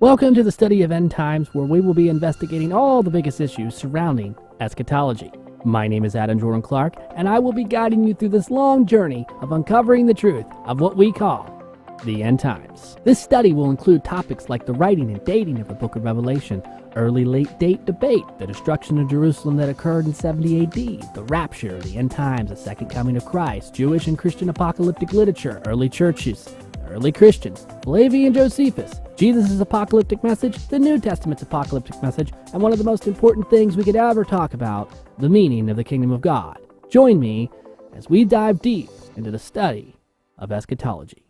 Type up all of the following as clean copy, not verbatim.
Welcome to the study of end times, where we will be investigating all the biggest issues surrounding eschatology. My name is Adam Jordan Clark, and I will be guiding you through this long journey of uncovering the truth of what we call the end times. This study will include topics like the writing and dating of the book of Revelation, early-late date debate, the destruction of Jerusalem that occurred in 70 AD, the rapture, the end times, the second coming of Christ, Jewish and Christian apocalyptic literature, early churches, early Christians, Flavian and Josephus, Jesus' apocalyptic message, the New Testament's apocalyptic message, and one of the most important things we could ever talk about, the meaning of the kingdom of God. Join me as we dive deep into the study of eschatology.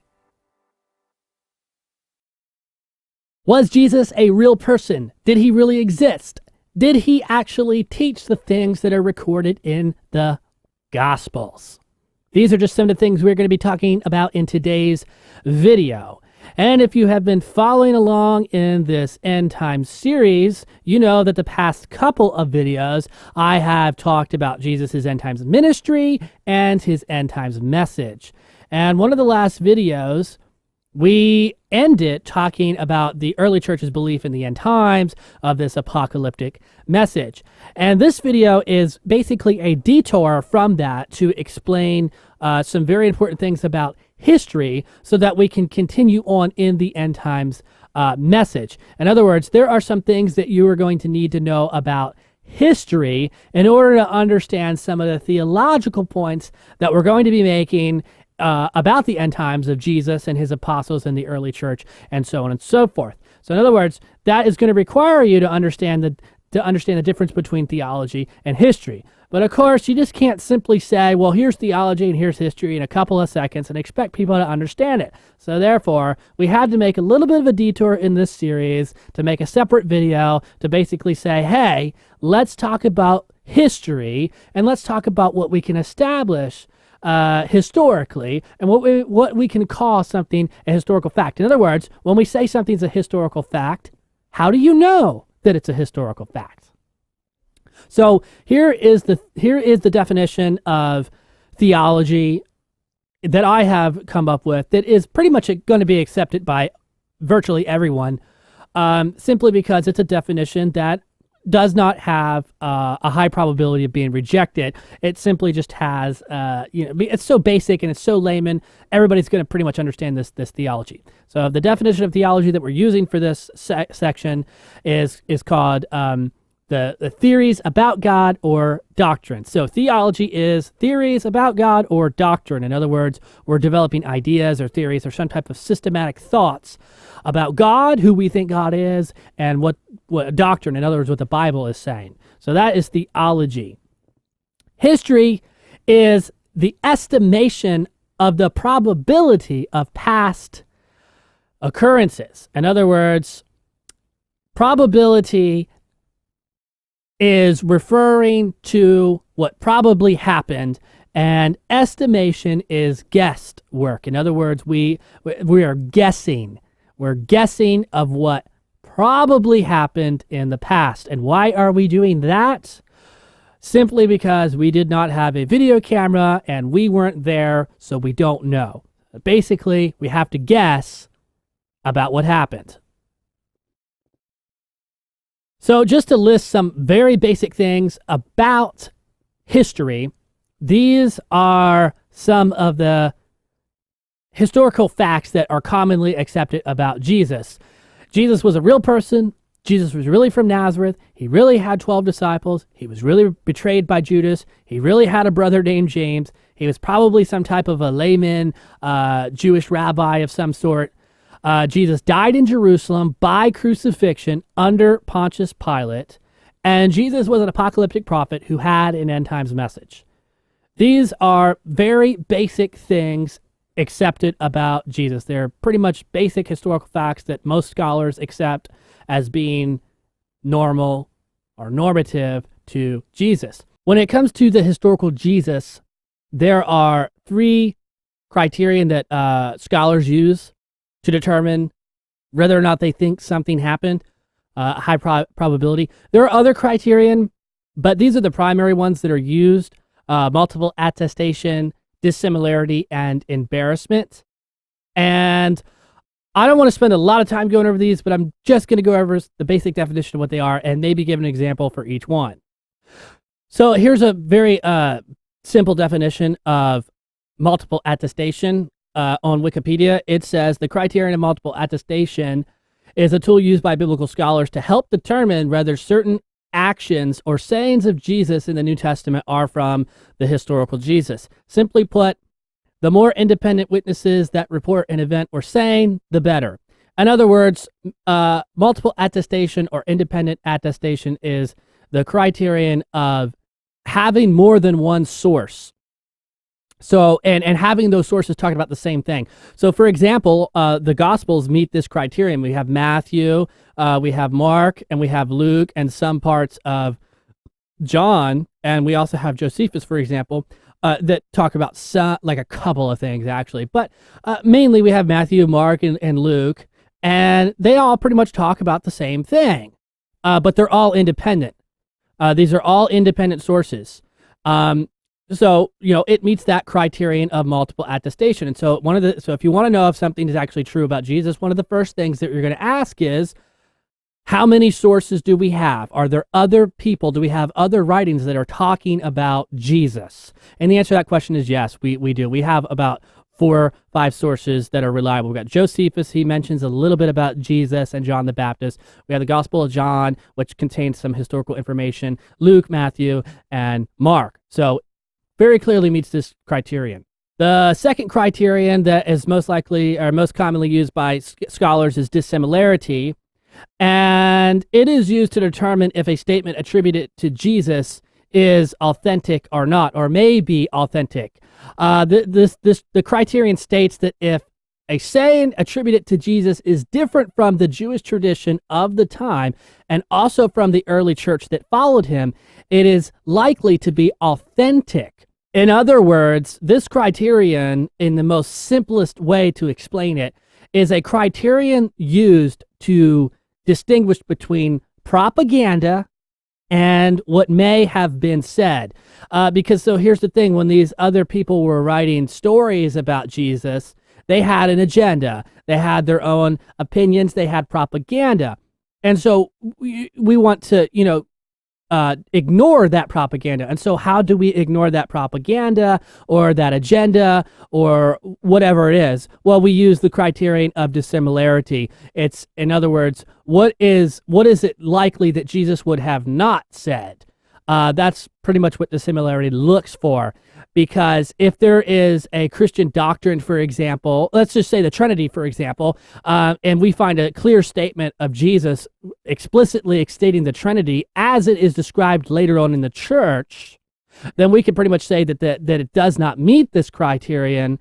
Was Jesus a real person? Did he really exist? Did he actually teach the things that are recorded in the Gospels? These are just some of the things we're going to be talking about in today's video. And if you have been following along in this end time series, you know that the past couple of videos I have talked about Jesus' end times ministry and his end times message. And one of the last videos, we ended talking about the early church's belief in the end times of this apocalyptic message. And this video is basically a detour from that to explain some very important things about history so that we can continue on in the end times message. In other words, there are some things that you are going to need to know about history in order to understand some of the theological points that we're going to be making about the end times of Jesus and his apostles in the early church, and so on and so forth. So in other words, that is going to require you to understand the difference between theology and history. But of course, you just can't simply say, well, here's theology and here's history in a couple of seconds and expect people to understand it. So therefore, we had to make a little bit of a detour in this series to make a separate video to basically say, hey, let's talk about history and let's talk about what we can establish historically, and what we can call something a historical fact. In other words, when we say something's a historical fact, how do you know that it's a historical fact? So here is the definition of theology that I have come up with that is pretty much going to be accepted by virtually everyone, simply because it's a definition that does not have a high probability of being rejected. It simply just has, it's so basic and it's so layman, everybody's going to pretty much understand this theology. So the definition of theology that we're using for this section is called the theories about God or doctrine. So theology is theories about God or doctrine. In other words, we're developing ideas or theories or some type of systematic thoughts about God, who we think God is, and what doctrine, in other words, what the Bible is saying. So that is theology. History is the estimation of the probability of past occurrences. In other words, probability is referring to what probably happened, and estimation is guesswork. In other words, we are guessing. We're guessing of what probably happened in the past. And why are we doing that? Simply because we did not have a video camera and we weren't there, so we don't know. Basically, we have to guess about what happened. So just to list some very basic things about history, these are some of the historical facts that are commonly accepted about Jesus. Jesus was a real person. Jesus was really from Nazareth. He really had 12 disciples. He was really betrayed by Judas. He really had a brother named James. He was probably some type of a layman, Jewish rabbi of some sort. Jesus died in Jerusalem by crucifixion under Pontius Pilate, and Jesus was an apocalyptic prophet who had an end times message. These are very basic things accepted about Jesus. They're pretty much basic historical facts that most scholars accept as being normal or normative to Jesus. When it comes to the historical Jesus, there are three criterion that scholars use to determine whether or not they think something happened, high probability. There are other criterion, but these are the primary ones that are used: multiple attestation, dissimilarity, and embarrassment. And I don't want to spend a lot of time going over these, but I'm just going to go over the basic definition of what they are and maybe give an example for each one. So here's a very simple definition of multiple attestation on Wikipedia. It says the criterion of multiple attestation is a tool used by biblical scholars to help determine whether certain actions or sayings of Jesus in the New Testament are from the historical Jesus. Simply put, the more independent witnesses that report an event or saying, the better. In other words, multiple attestation or independent attestation is the criterion of having more than one source. So, and having those sources talking about the same thing. So, for example, the Gospels meet this criterion. We have Matthew, we have Mark, and we have Luke, and some parts of John, and we also have Josephus, for example, that talk about like a couple of things, actually. But mainly we have Matthew, Mark, and Luke, and they all pretty much talk about the same thing, but they're all independent. These are all independent sources. So, it meets that criterion of multiple attestation. And so so if you want to know if something is actually true about Jesus, one of the first things that you're going to ask is, how many sources do we have? Are there other people? Do we have other writings that are talking about Jesus? And the answer to that question is yes, we do. We have about 4 or 5 sources that are reliable. We've got Josephus, he mentions a little bit about Jesus and John the Baptist. We have the Gospel of John, which contains some historical information, Luke, Matthew, and Mark. So very clearly meets this criterion. The second criterion that is most likely or most commonly used by scholars is dissimilarity. And it is used to determine if a statement attributed to Jesus is authentic or not, or may be authentic. The criterion states that if a saying attributed to Jesus is different from the Jewish tradition of the time and also from the early church that followed him, it is likely to be authentic. In other words, this criterion, in the most simplest way to explain it, is a criterion used to distinguish between propaganda and what may have been said. Because here's the thing, when these other people were writing stories about Jesus, they had an agenda. They had their own opinions. They had propaganda. And so we want to, ignore that propaganda. And so how do we ignore that propaganda or that agenda or whatever it is? Well, we use the criterion of dissimilarity. It's, in other words, what is it likely that Jesus would have not said? That's pretty much what dissimilarity looks for. Because if there is a Christian doctrine, for example, let's just say the Trinity, for example, and we find a clear statement of Jesus explicitly stating the Trinity as it is described later on in the church, then we can pretty much say that it does not meet this criterion,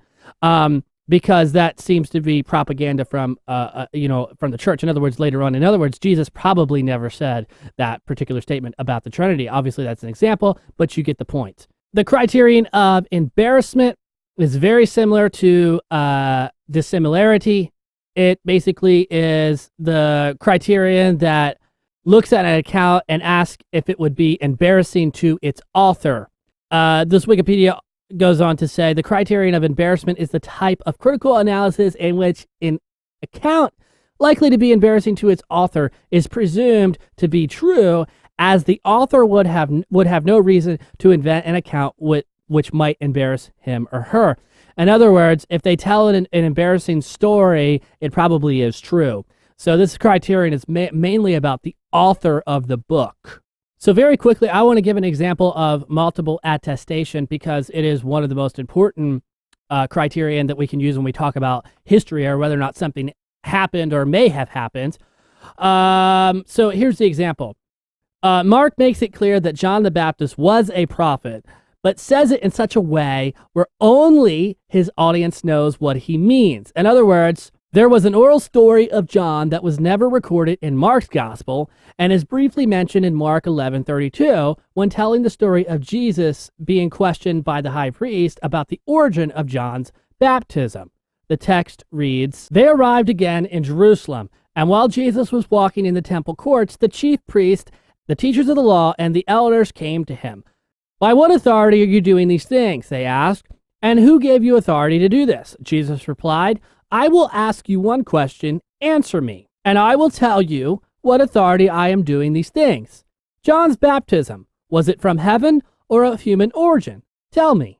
because that seems to be propaganda from the church. In other words, later on. In other words, Jesus probably never said that particular statement about the Trinity. Obviously, that's an example, but you get the point. The criterion of embarrassment is very similar to dissimilarity. It basically is the criterion that looks at an account and asks if it would be embarrassing to its author. This Wikipedia goes on to say, the criterion of embarrassment is the type of critical analysis in which an account likely to be embarrassing to its author is presumed to be true, as the author would have no reason to invent an account which might embarrass him or her. In other words, if they tell an embarrassing story, it probably is true. So this criterion is mainly about the author of the book. So very quickly, I want to give an example of multiple attestation because it is one of the most important criterion that we can use when we talk about history or whether or not something happened or may have happened. So here's the example. Mark makes it clear that John the Baptist was a prophet, but says it in such a way where only his audience knows what he means. In other words, there was an oral story of John that was never recorded in Mark's gospel and is briefly mentioned in Mark 11:32 when telling the story of Jesus being questioned by the high priest about the origin of John's baptism. The text reads, "They arrived again in Jerusalem, and while Jesus was walking in the temple courts, the chief priest, the teachers of the law, and the elders came to him. 'By what authority are you doing these things?' they asked. 'And who gave you authority to do this?' Jesus replied, I will ask you one question, answer me, and I will tell you what authority I am doing these things. John's baptism, was it from heaven or of human origin? Tell me.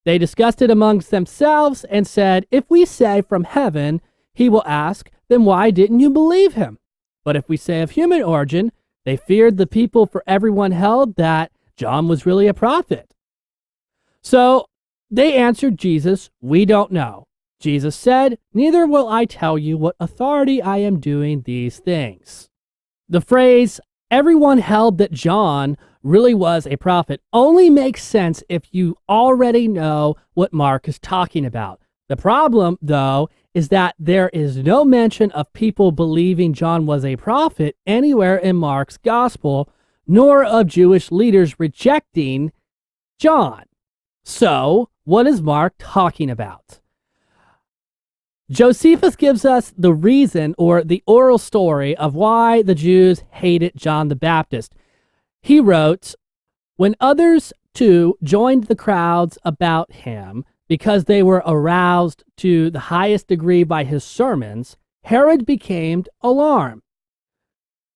They discussed it amongst themselves and said, if we say from heaven, he will ask, then why didn't you believe him? But if we say of human origin, they feared the people, for everyone held that John was really a prophet. So they answered Jesus, we don't know. Jesus said, neither will I tell you what authority I am doing these things. The phrase, everyone held that John really was a prophet, only makes sense if you already know what Mark is talking about. The problem, though, is that there is no mention of people believing John was a prophet anywhere in Mark's gospel, nor of Jewish leaders rejecting John. So, what is Mark talking about? Josephus gives us the reason, or the oral story, of why the Jews hated John the Baptist. He wrote, when others too joined the crowds about him because they were aroused to the highest degree by his sermons, Herod became alarmed.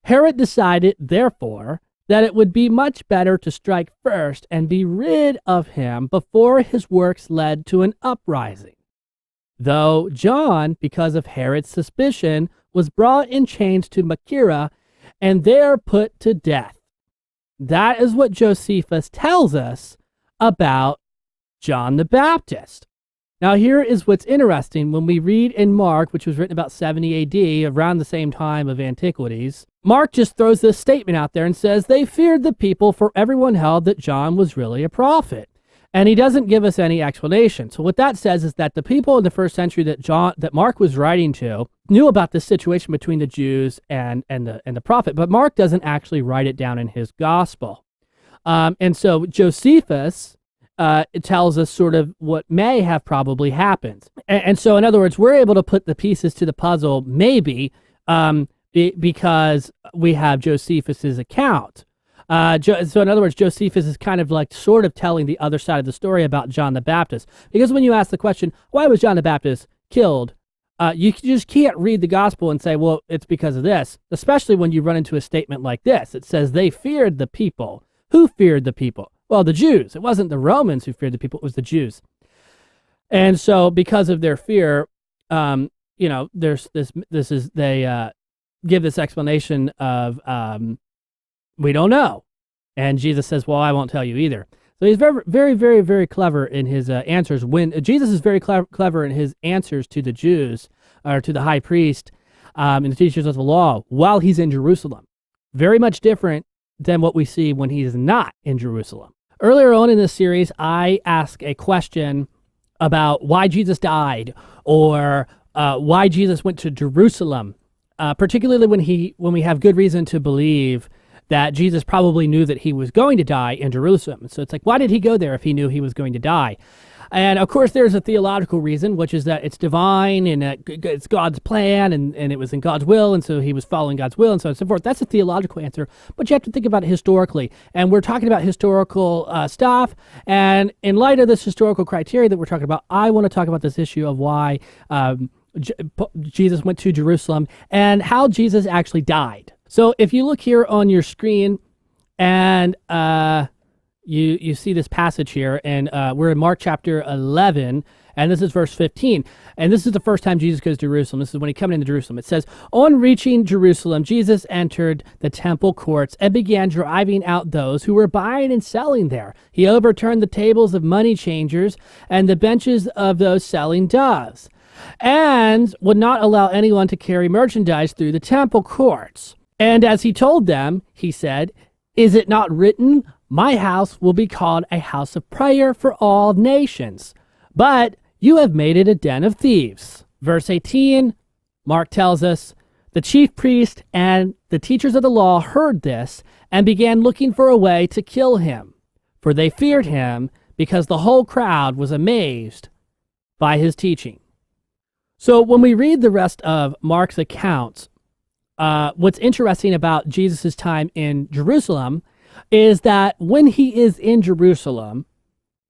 Herod decided, therefore, that it would be much better to strike first and be rid of him before his works led to an uprising. Though John, because of Herod's suspicion, was brought in chains to Machaerus and there put to death. That is what Josephus tells us about John the Baptist. Now, here is what's interesting. When we read in Mark, which was written about 70 AD, around the same time of Antiquities, Mark just throws this statement out there and says, they feared the people, for everyone held that John was really a prophet. And he doesn't give us any explanation. So what that says is that the people in the first century that Mark was writing to knew about this situation between the Jews and the prophet, but Mark doesn't actually write it down in his gospel. And so Josephus it tells us sort of what may have probably happened. And so, in other words, we're able to put the pieces to the puzzle, maybe, because we have Josephus's account. So in other words, Josephus is kind of like sort of telling the other side of the story about John the Baptist. Because when you ask the question, why was John the Baptist killed? You just can't read the gospel and say, well, it's because of this, especially when you run into a statement like this. It says they feared the people. Who feared the people? Well, the Jews. It wasn't the Romans who feared the people, it was the Jews. And so because of their fear, there's they give this explanation of, we don't know. And Jesus says, well, I won't tell you either. So he's very, very, very, very clever in his answers. When Jesus is very clever in his answers to the Jews, or to the high priest and the teachers of the law, while he's in Jerusalem. Very much different than what we see when he's not in Jerusalem. Earlier on in this series, I asked a question about why Jesus died, or why Jesus went to Jerusalem, particularly when we have good reason to believe that Jesus probably knew that he was going to die in Jerusalem. So it's like, why did he go there if he knew he was going to die? And of course, there's a theological reason, which is that it's divine and it's God's plan and it was in God's will, and so he was following God's will, and so on and so forth. That's a theological answer, but you have to think about it historically. And we're talking about historical stuff, and in light of this historical criteria that we're talking about, I want to talk about this issue of why Jesus went to Jerusalem and how Jesus actually died. So if you look here on your screen and you see this passage here, and we're in Mark chapter 11, and this is verse 15. And this is the first time Jesus goes to Jerusalem. This is when he comes into Jerusalem. It says, on reaching Jerusalem, Jesus entered the temple courts and began driving out those who were buying and selling there. He overturned the tables of money changers and the benches of those selling doves, and would not allow anyone to carry merchandise through the temple courts. And as he told them, he said, is it not written, my house will be called a house of prayer for all nations, but you have made it a den of thieves. Verse 18, Mark tells us, the chief priest and the teachers of the law heard this and began looking for a way to kill him, for they feared him because the whole crowd was amazed by his teaching. So when we read the rest of Mark's accounts, what's interesting about Jesus' time in Jerusalem is that when he is in Jerusalem,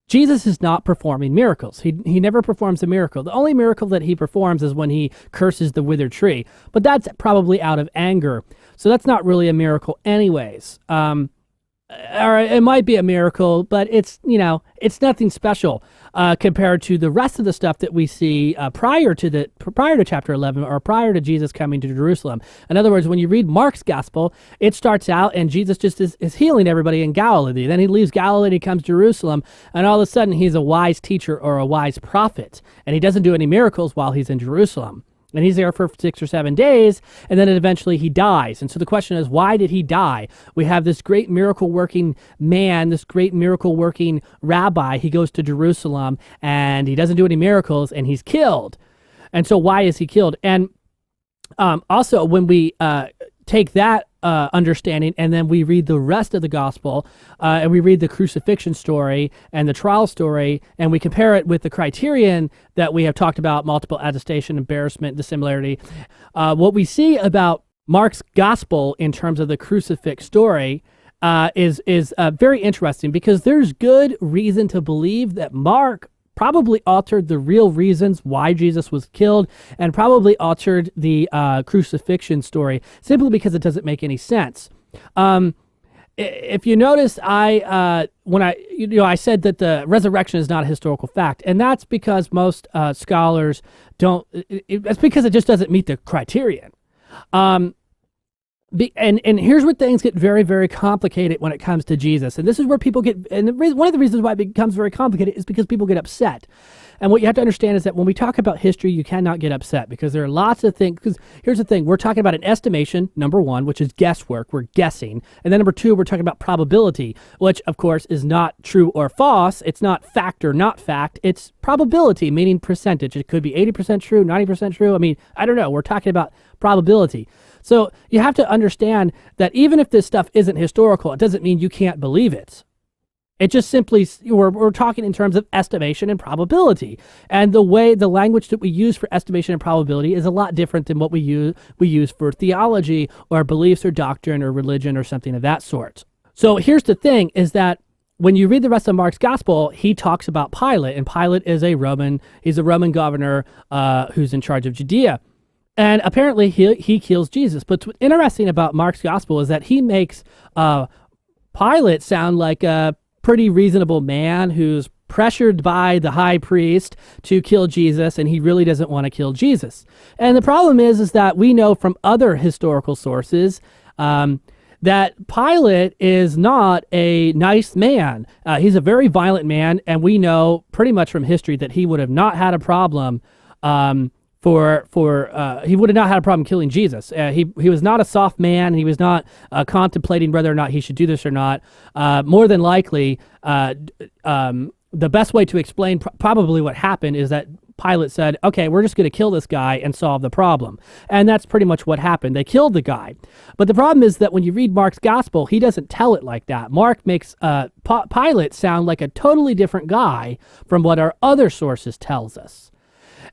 Jesus is not performing miracles. He never performs a miracle. The only miracle that he performs is when he curses the withered tree. But that's probably out of anger. So that's not really a miracle anyways. Or it might be a miracle, but it's nothing special compared to the rest of the stuff that we see prior to chapter 11 or prior to Jesus coming to Jerusalem. In other words, when you read Mark's gospel, it starts out and Jesus just is healing everybody in Galilee. Then he leaves Galilee and he comes to Jerusalem, and all of a sudden he's a wise teacher or a wise prophet, and he doesn't do any miracles while he's in Jerusalem. And he's there for 6 or 7 days, and then eventually he dies. And so the question is, why did he die? We have this great miracle-working man, this great miracle-working rabbi. He goes to Jerusalem, and he doesn't do any miracles, and he's killed. And so why is he killed? And also, when we take that understanding, and then we read the rest of the gospel, and we read the crucifixion story and the trial story, and we compare it with the criterion that we have talked about: multiple attestation, embarrassment, dissimilarity. What we see about Mark's gospel in terms of the crucifix story is very interesting, because there's good reason to believe that Mark probably altered the real reasons why Jesus was killed, and probably altered the crucifixion story simply because it doesn't make any sense. If you notice, I said that the resurrection is not a historical fact, and that's because most scholars don't. That's because it just doesn't meet the criterion. And here's where things get very, very complicated when it comes to Jesus. And this is where people get, and one of the reasons why it becomes very complicated is because people get upset. And what you have to understand is that when we talk about history, you cannot get upset, because there are lots of things. Because here's the thing: we're talking about an estimation, number one, which is guesswork. We're guessing. And then number two, we're talking about probability, which of course is not true or false. It's not fact or not fact. It's probability, meaning percentage. It could be 80% true, 90% true. I mean, I don't know. We're talking about probability. So you have to understand that even if this stuff isn't historical, it doesn't mean you can't believe it. It just simply, we're talking in terms of estimation and probability. And the language that we use for estimation and probability is a lot different than what we use for theology or beliefs or doctrine or religion or something of that sort. So here's the thing, is that when you read the rest of Mark's gospel, he talks about Pilate, and Pilate is he's a Roman governor who's in charge of Judea. And apparently he kills Jesus. But what's interesting about Mark's gospel is that he makes Pilate sound like a pretty reasonable man who's pressured by the high priest to kill Jesus, and he really doesn't want to kill Jesus. And the problem is that we know from other historical sources that Pilate is not a nice man. He's a very violent man, and we know pretty much from history that he would have not had a problem he would have not had a problem killing Jesus. He was not a soft man. He was not contemplating whether or not he should do this or not. More than likely, the best way to explain probably what happened is that Pilate said, okay, we're just going to kill this guy and solve the problem. And that's pretty much what happened. They killed the guy. But the problem is that when you read Mark's gospel, he doesn't tell it like that. Mark makes Pilate sound like a totally different guy from what our other sources tells us.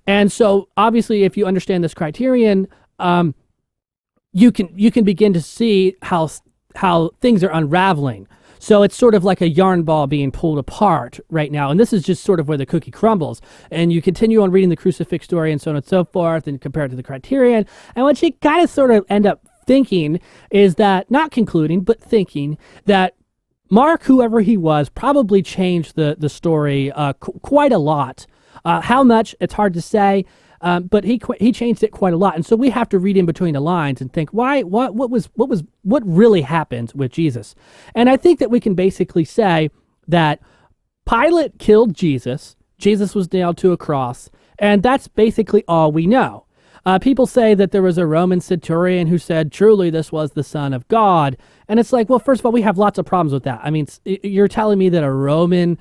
And so, obviously, if you understand this criterion, you can begin to see how things are unraveling. So it's sort of like a yarn ball being pulled apart right now, and this is just sort of where the cookie crumbles. And you continue on reading the crucifix story and so on and so forth, and compare it to the criterion. And what you kind of sort of end up thinking is that, not concluding, but thinking that Mark, whoever he was, probably changed the story quite a lot. How much, it's hard to say, but he changed it quite a lot. And so we have to read in between the lines and think, what really happened with Jesus? And I think that we can basically say that Pilate killed Jesus. Jesus was nailed to a cross, and that's basically all we know. People say that there was a Roman centurion who said, truly, this was the Son of God. And it's like, well, first of all, we have lots of problems with that. I mean, you're telling me that a Roman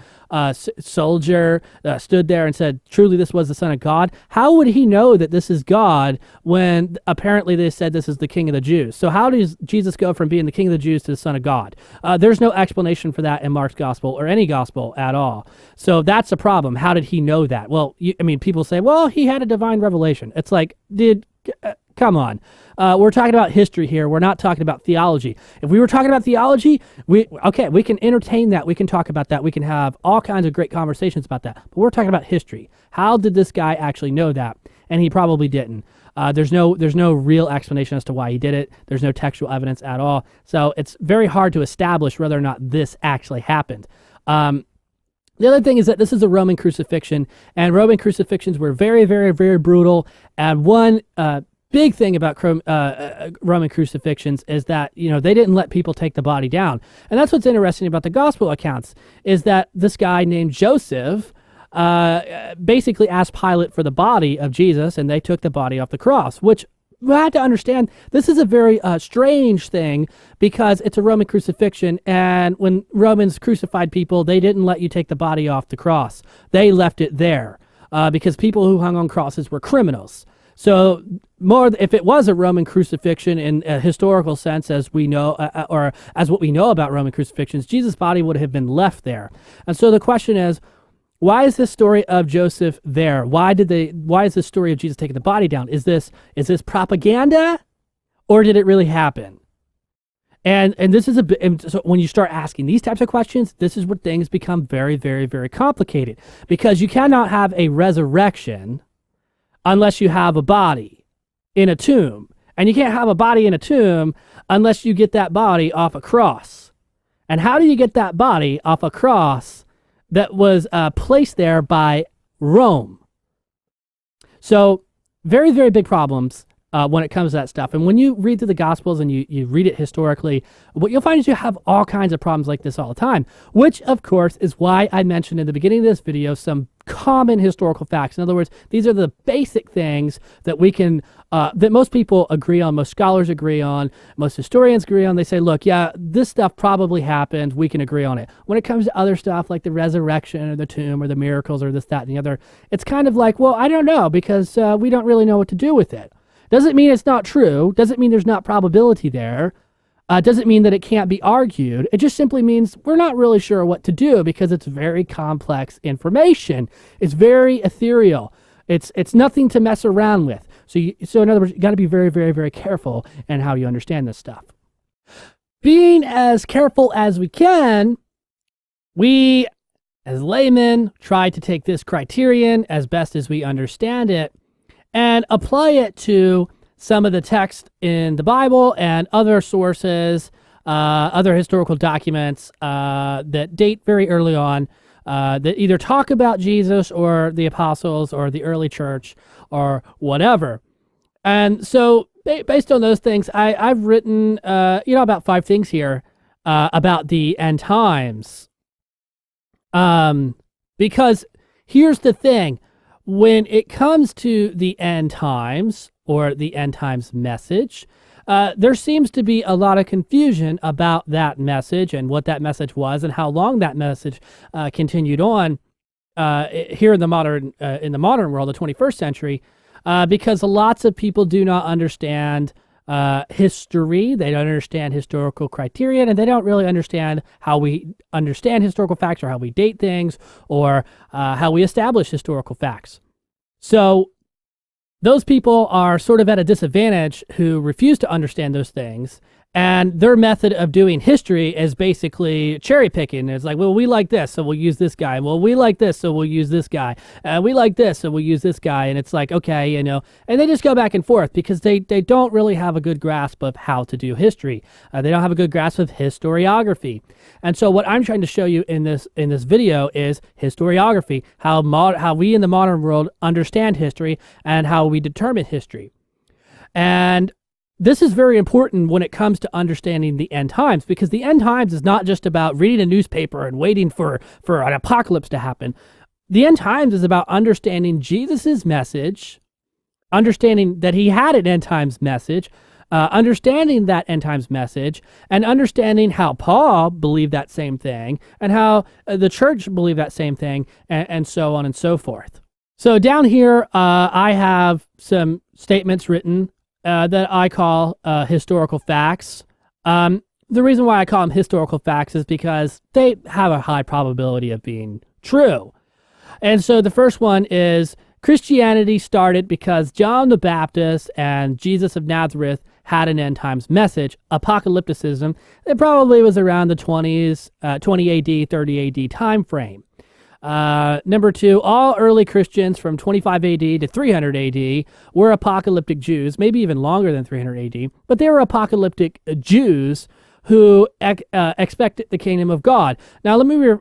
soldier stood there and said, truly, this was the Son of God? How would he know that this is God when apparently they said this is the King of the Jews? So how does Jesus go from being the King of the Jews to the Son of God? There's no explanation for that in Mark's gospel or any gospel at all. So that's a problem. How did he know that? Well, people say, well, he had a divine revelation. It's like, Come on. We're talking about history here. We're not talking about theology. If we were talking about theology, we can entertain that. We can talk about that. We can have all kinds of great conversations about that. But we're talking about history. How did this guy actually know that? And he probably didn't. There's no real explanation as to why he did it. There's no textual evidence at all. So it's very hard to establish whether or not this actually happened. The other thing is that this is a Roman crucifixion, and Roman crucifixions were very, very, very brutal. And one big thing about Roman crucifixions is that, they didn't let people take the body down. And that's what's interesting about the gospel accounts, is that this guy named Joseph basically asked Pilate for the body of Jesus, and they took the body off the cross, which we had to understand. This is a very strange thing, because it's a Roman crucifixion, and when Romans crucified people, they didn't let you take the body off the cross. They left it there because people who hung on crosses were criminals. So if it was a Roman crucifixion in a historical sense, as we know, or as what we know about Roman crucifixions, Jesus' body would have been left there. And so the question is, why is this story of Joseph there? Why is this story of Jesus taking the body down? Is this propaganda, or did it really happen? And this is so when you start asking these types of questions, this is where things become very, very, very complicated, because you cannot have a resurrection unless you have a body in a tomb. And you can't have a body in a tomb unless you get that body off a cross. And how do you get that body off a cross that was placed there by Rome? So very, very big problems when it comes to that stuff. And when you read through the Gospels and you read it historically, what you'll find is you have all kinds of problems like this all the time, which, of course, is why I mentioned in the beginning of this video some common historical facts. In other words, these are the basic things that we can, that most people agree on, most scholars agree on, most historians agree on. They say, look, yeah, this stuff probably happened. We can agree on it. When it comes to other stuff like the resurrection or the tomb or the miracles or this, that, and the other, it's kind of like, well, I don't know, because we don't really know what to do with it. Doesn't mean it's not true. Doesn't mean there's not probability there. Doesn't mean that it can't be argued. It just simply means we're not really sure what to do, because it's very complex information. It's very ethereal. It's nothing to mess around with. So in other words, you got to be very, very, very careful in how you understand this stuff. Being as careful as we can, we, as laymen, try to take this criterion as best as we understand it and apply it to some of the text in the Bible and other sources, other historical documents that date very early on, that either talk about Jesus or the apostles or the early church or whatever. And so based on those things, I've written about 5 things here about the end times. Because here's the thing. When it comes to the end times, or the end times message, there seems to be a lot of confusion about that message and what that message was and how long that message continued on here in the modern world, the 21st century, because lots of people do not understand history. They don't understand historical criterion, and they don't really understand how we understand historical facts, or how we date things, or how we establish historical facts. So those people are sort of at a disadvantage who refuse to understand those things, and their method of doing history is basically cherry picking. It's like, well, we like this, so we'll use this guy. Well, we like this, so we'll use this guy. We like this, so we'll use this guy. And it's like, okay, and they just go back and forth, because they don't really have a good grasp of how to do history. They don't have a good grasp of historiography. And so what I'm trying to show you in this video is historiography, how we in the modern world understand history and how we determine history. And this is very important when it comes to understanding the end times, because the end times is not just about reading a newspaper and waiting for an apocalypse to happen. The end times is about understanding Jesus's message, understanding that he had an end times message, understanding that end times message, and understanding how Paul believed that same thing, and how the church believed that same thing, and so on and so forth. So down here, I have some statements written that I call historical facts. The reason why I call them historical facts is because they have a high probability of being true. And so the first one is Christianity started because John the Baptist and Jesus of Nazareth had an end times message, apocalypticism. It probably was around the 20s, 20 AD, 30 AD time frame. Number two, all early Christians from 25 AD to 300 AD were apocalyptic Jews, maybe even longer than 300 AD, but they were apocalyptic Jews who expected the kingdom of God. Now, let me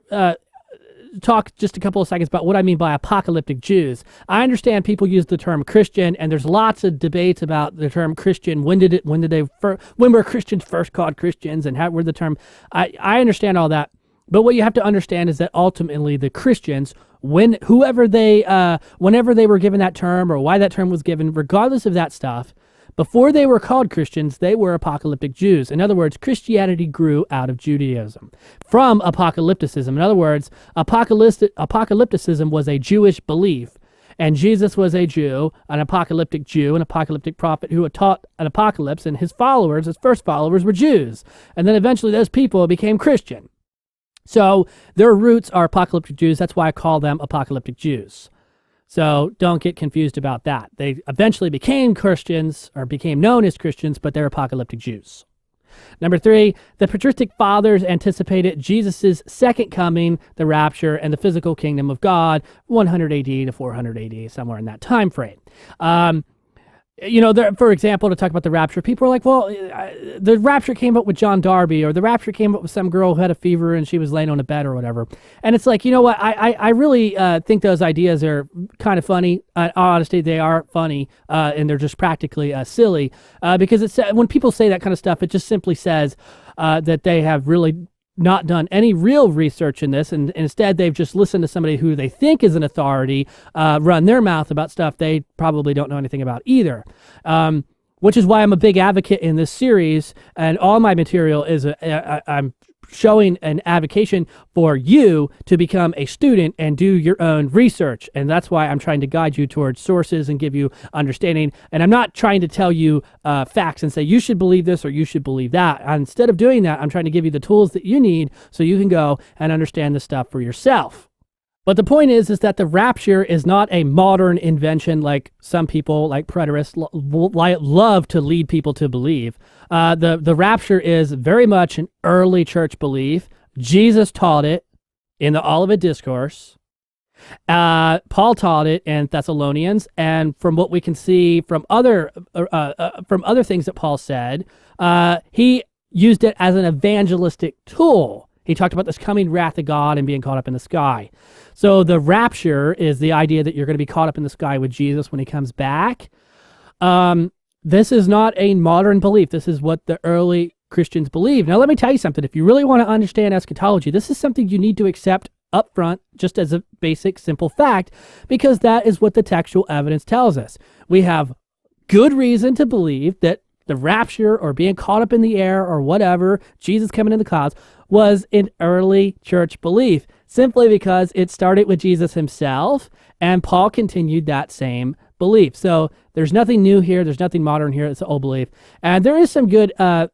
talk just a couple of seconds about what I mean by apocalyptic Jews. I understand people use the term Christian, and there's lots of debates about the term Christian. When were Christians first called Christians, and how were the term? I understand all that, but what you have to understand is that ultimately the Christians, whenever they were given that term or why that term was given, regardless of that stuff, before they were called Christians, they were apocalyptic Jews. In other words, Christianity grew out of Judaism from apocalypticism. In other words, apocalypticism was a Jewish belief, and Jesus was a Jew, an apocalyptic prophet who had taught an apocalypse, and his first followers were Jews. And then eventually those people became Christian. So their roots are apocalyptic Jews. That's why I call them apocalyptic Jews. So don't get confused about that. They eventually became Christians, or became known as Christians, but they're apocalyptic Jews. Number three, the patristic fathers anticipated Jesus' second coming, the rapture, and the physical kingdom of God, 100 AD to 400 AD, somewhere in that time frame. For example, to talk about the rapture, people are like, well, the rapture came up with John Darby, or the rapture came up with some girl who had a fever and she was laying on a bed or whatever. And it's like, you know what? I really think those ideas are kind of funny. Honestly, they are funny, and they're just practically silly, because when people say that kind of stuff, it just simply says that they have really not done any real research in this, and instead they've just listened to somebody who they think is an authority run their mouth about stuff they probably don't know anything about either. Which is why I'm a big advocate in this series, and all my material is I'm showing an advocation for you to become a student and do your own research. And that's why I'm trying to guide you towards sources and give you understanding. And I'm not trying to tell you facts and say you should believe this or you should believe that. Instead of doing that, I'm trying to give you the tools that you need so you can go and understand the stuff for yourself. But the point is that the rapture is not a modern invention like some people, like preterists, love to lead people to believe. The rapture is very much an early church belief. Jesus taught it in the Olivet Discourse. Paul taught it in Thessalonians, and from what we can see from other things that Paul said, he used it as an evangelistic tool. He talked about this coming wrath of God and being caught up in the sky. So the rapture is the idea that you're going to be caught up in the sky with Jesus when he comes back. This is not a modern belief. This is what the early Christians believed. Now, let me tell you something. If you really want to understand eschatology, this is something you need to accept up front just as a basic, simple fact, because that is what the textual evidence tells us. We have good reason to believe that the rapture or being caught up in the air or whatever, Jesus coming in the clouds, was an early church belief, simply because it started with Jesus himself, and Paul continued that same belief. So there's nothing new here. There's nothing modern here. It's an old belief. And there is some good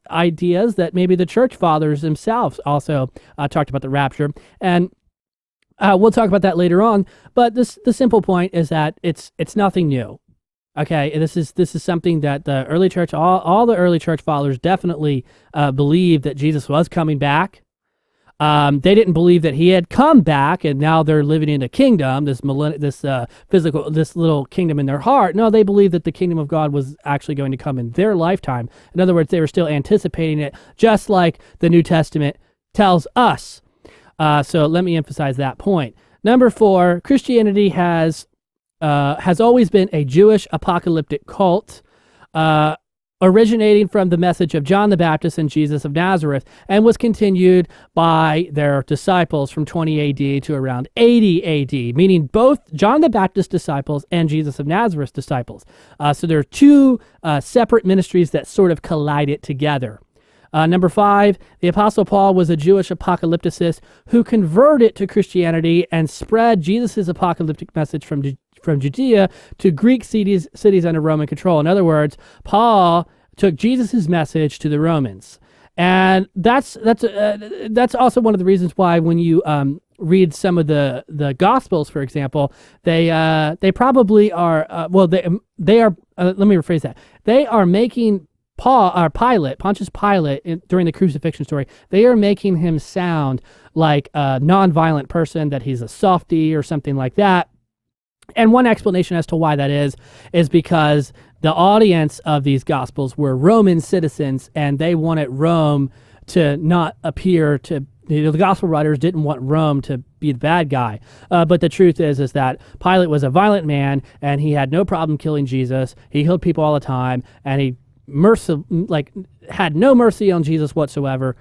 ideas that maybe the church fathers themselves also talked about the rapture. And we'll talk about that later on. But the simple point is that it's nothing new. Okay, this is something that the early church, all the early church fathers definitely believed that Jesus was coming back. They didn't believe that he had come back and now they're living in a kingdom, this little kingdom in their heart. No, they believed that the kingdom of God was actually going to come in their lifetime. In other words, they were still anticipating it, just like the New Testament tells us. So let me emphasize that point. Number 4, Christianity has always been a Jewish apocalyptic cult, originating from the message of John the Baptist and Jesus of Nazareth, and was continued by their disciples from 20 AD to around 80 AD, meaning both John the Baptist disciples and Jesus of Nazareth disciples. So there are two separate ministries that sort of collided together. Number 5, the Apostle Paul was a Jewish apocalypticist who converted to Christianity and spread Jesus' apocalyptic message from Judea to Greek cities under Roman control. In other words, Paul took Jesus' message to the Romans. And that's also one of the reasons why when you read some of the Gospels, for example, they probably are, they are, let me rephrase that. They are making Pontius Pilate, during the crucifixion story, they are making him sound like a nonviolent person, that he's a softie or something like that. And one explanation as to why that is because the audience of these Gospels were Roman citizens, and they wanted Rome to not appear to, the Gospel writers didn't want Rome to be the bad guy. But the truth is that Pilate was a violent man, and he had no problem killing Jesus. He killed people all the time, and he had no mercy on Jesus whatsoever,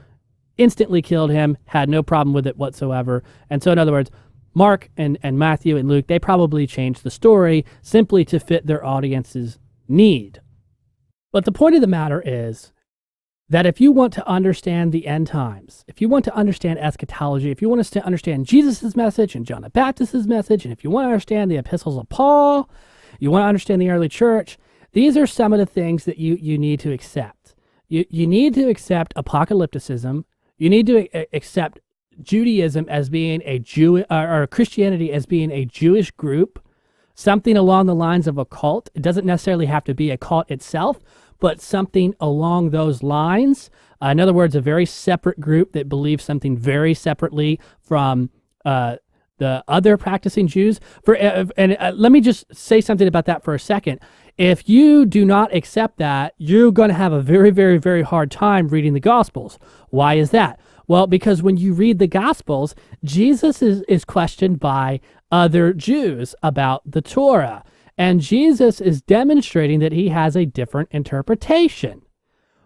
instantly killed him, had no problem with it whatsoever. And so, in other words, Mark and Matthew and Luke, they probably changed the story simply to fit their audience's need. But the point of the matter is that if you want to understand the end times, if you want to understand eschatology, if you want to understand Jesus' message and John the Baptist's message, and if you want to understand the epistles of Paul, you want to understand the early church, these are some of the things that you need to accept. You need to accept apocalypticism. You need to accept Judaism as being or Christianity as being a Jewish group, something along the lines of a cult. It doesn't necessarily have to be a cult itself, but something along those lines. In other words, a very separate group that believes something very separately from the other practicing Jews. Let me just say something about that for a second. If you do not accept that, you're going to have a very, very, very hard time reading the Gospels. Why is that? Well, because when you read the Gospels, Jesus is questioned by other Jews about the Torah. And Jesus is demonstrating that he has a different interpretation.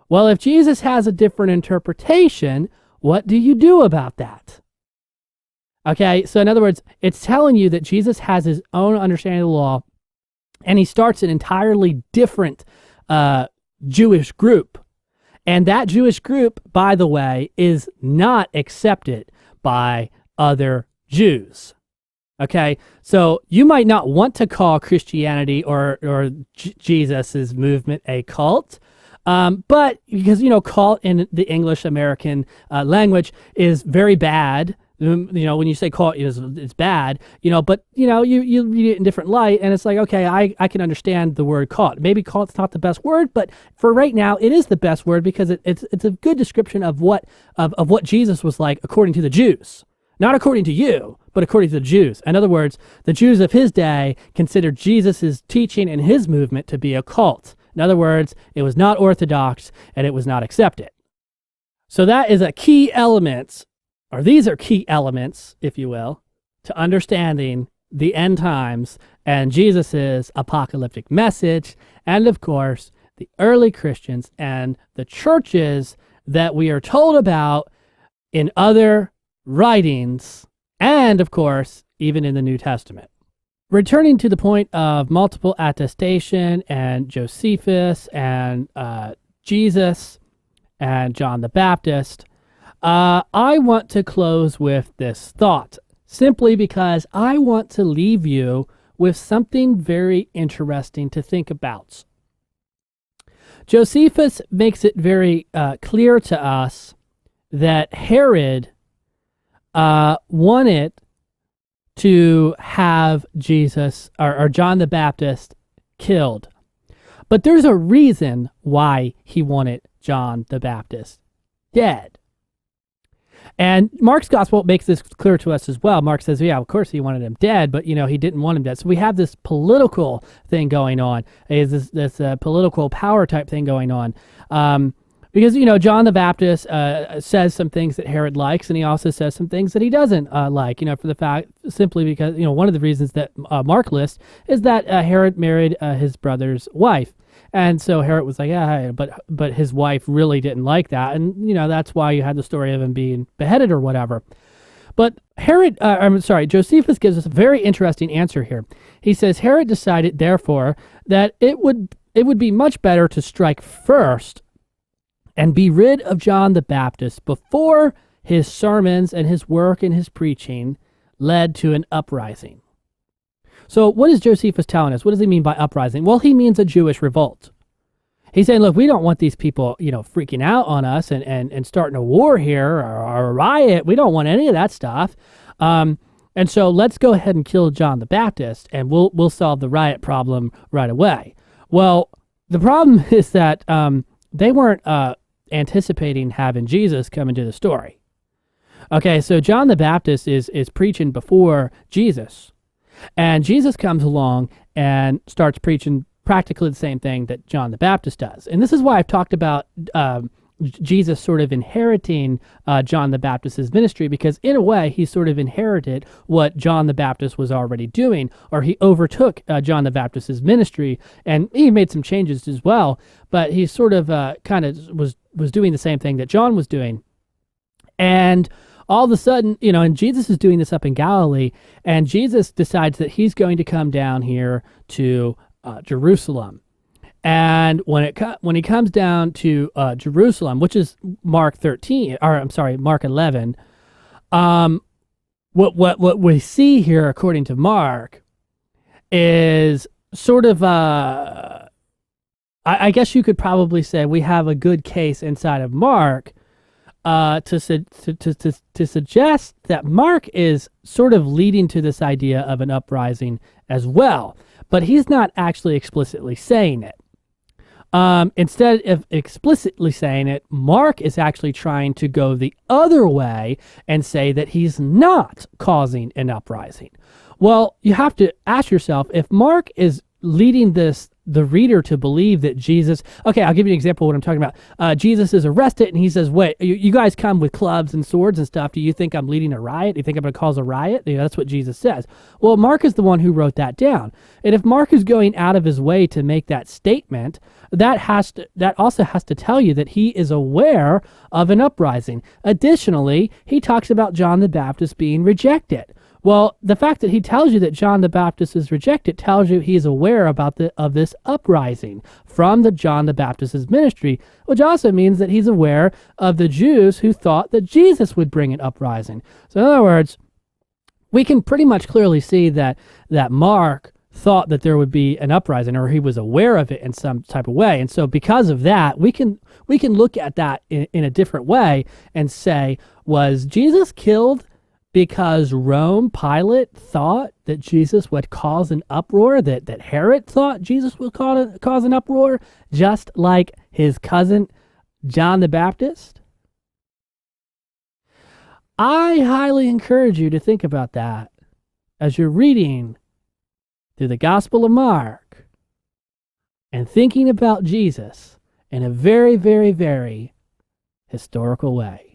Well, if Jesus has a different interpretation, what do you do about that? Okay, so in other words, it's telling you that Jesus has his own understanding of the law, and he starts an entirely different Jewish group. And that Jewish group, by the way, is not accepted by other Jews. Okay, so you might not want to call Christianity or Jesus's movement a cult, but because, cult in the English American language is very bad. When you say cult, it's bad, but, you read it in different light, and it's like, okay, I can understand the word cult. Maybe cult's not the best word, but for right now, it is the best word because it's a good description of what Jesus was like according to the Jews. Not according to you, but according to the Jews. In other words, the Jews of his day considered Jesus' teaching and his movement to be a cult. In other words, it was not orthodox and it was not accepted. So that is a key element, or these are key elements, if you will, to understanding the end times and Jesus' apocalyptic message, and of course, the early Christians and the churches that we are told about in other writings, and of course, even in the New Testament. Returning to the point of multiple attestation and Josephus and Jesus and John the Baptist, I want to close with this thought, simply because I want to leave you with something very interesting to think about. Josephus makes it very clear to us that Herod wanted to have Jesus or John the Baptist killed. But there's a reason why he wanted John the Baptist dead. And Mark's gospel makes this clear to us as well. Mark says, yeah, of course he wanted him dead, but, he didn't want him dead. So we have this political thing going on, this political power type thing going on. Because, John the Baptist says some things that Herod likes, and he also says some things that he doesn't like, for the fact, simply because, one of the reasons that Mark lists is that Herod married his brother's wife. And so Herod was like, yeah, but his wife really didn't like that. And, that's why you had the story of him being beheaded or whatever. But Josephus gives us a very interesting answer here. He says, Herod decided, therefore, that it would be much better to strike first and be rid of John the Baptist before his sermons and his work and his preaching led to an uprising. So what is Josephus telling us? What does he mean by uprising? Well, he means a Jewish revolt. He's saying, look, we don't want these people, freaking out on us and starting a war here or a riot. We don't want any of that stuff. And so let's go ahead and kill John the Baptist, and we'll solve the riot problem right away. Well, the problem is that they weren't anticipating having Jesus come into the story. Okay, so John the Baptist is preaching before Jesus, and Jesus comes along and starts preaching practically the same thing that John the Baptist does. And this is why I've talked about Jesus sort of inheriting John the Baptist's ministry, because in a way he sort of inherited what John the Baptist was already doing, or he overtook John the Baptist's ministry, and he made some changes as well, but he sort of kind of was doing the same thing that John was doing. And all of a sudden, and Jesus is doing this up in Galilee, and Jesus decides that he's going to come down here to Jerusalem. And when he comes down to Jerusalem, which is Mark 11, what we see here, according to Mark, is sort of I guess you could probably say we have a good case inside of Mark to suggest that Mark is sort of leading to this idea of an uprising as well, but he's not actually explicitly saying it. Instead of explicitly saying it, Mark is actually trying to go the other way and say that he's not causing an uprising. Well, you have to ask yourself, if Mark is leading the reader to believe that Jesus, okay, I'll give you an example of what I'm talking about. Jesus is arrested and he says, wait, you guys come with clubs and swords and stuff. Do you think I'm leading a riot? Do you think I'm going to cause a riot? That's what Jesus says. Well, Mark is the one who wrote that down. And if Mark is going out of his way to make that statement, that also has to tell you that he is aware of an uprising. Additionally, he talks about John the Baptist being rejected. Well, the fact that he tells you that John the Baptist is rejected tells you he's aware of this uprising from the John the Baptist's ministry, which also means that he's aware of the Jews who thought that Jesus would bring an uprising. So in other words, we can pretty much clearly see that Mark thought that there would be an uprising, or he was aware of it in some type of way. And so because of that, we can look at that in a different way and say, was Jesus killed because Pilate thought that Jesus would cause an uproar, that Herod thought Jesus would cause an uproar, just like his cousin John the Baptist? I highly encourage you to think about that as you're reading through the Gospel of Mark and thinking about Jesus in a very, very, very historical way.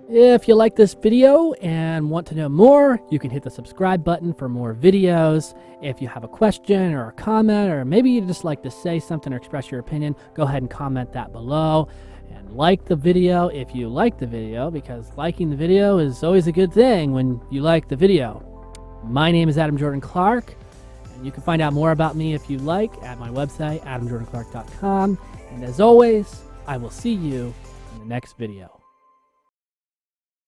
If you like this video and want to know more, you can hit the subscribe button for more videos. If you have a question or a comment, or maybe you just like to say something or express your opinion, go ahead and comment that below. And like the video if you like the video, because liking the video is always a good thing when you like the video. My name is Adam Jordan Clark, and you can find out more about me if you like at my website, adamjordanclark.com. And as always, I will see you in the next video.